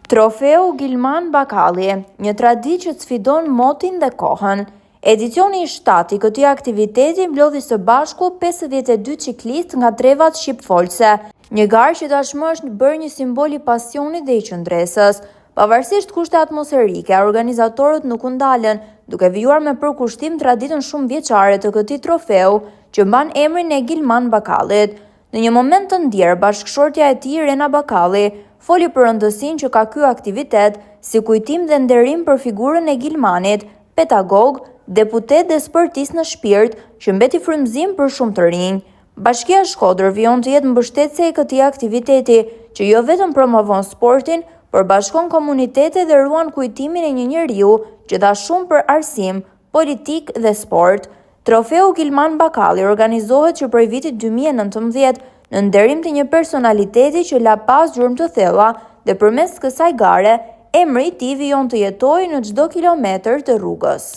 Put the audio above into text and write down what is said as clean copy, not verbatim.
Trofeu Gilman Bakalli, një traditë që sfidon motin dhe kohën. Edicioni i 7 i këtij aktiviteti mblodhi së bashku 52 ciklistë nga trevat shqipfolse, një garë që tashmë është bërë një simbol i pasionit dhe i qëndresës. Pavarësisht kushte atmosferike, organizatorët nuk u ndalën, duke vijuar me përkushtim traditën shumë vjeçare të këtij trofeu, që mban emrin e Gilman Bakallit. Në një moment të ndjerë, bashkëshortja e tij, Rena Bakalli, foli për rëndësinë që ka ky aktivitet si kujtim dhe nderim për figurën e Gilmanit, pedagog, deputet dhe sportist në shpirt, që mbeti frymëzim për shumë të rinj. Bashkia Shkodër vijon të jetë mbështetëse e këtij aktiviteti, që jo vetëm promovon sportin, por bashkon komunitete dhe ruan kujtimin e një njeriu që dha shumë për arsim, politik dhe sport. Trofeu Gilman Bakalli organizohet që prej vitit 2019 në nderim të një personaliteti që la pas gjurmë të thella dhe përmes kësaj gare, emri i tij vijon të jetojë në çdo kilometër të rrugës.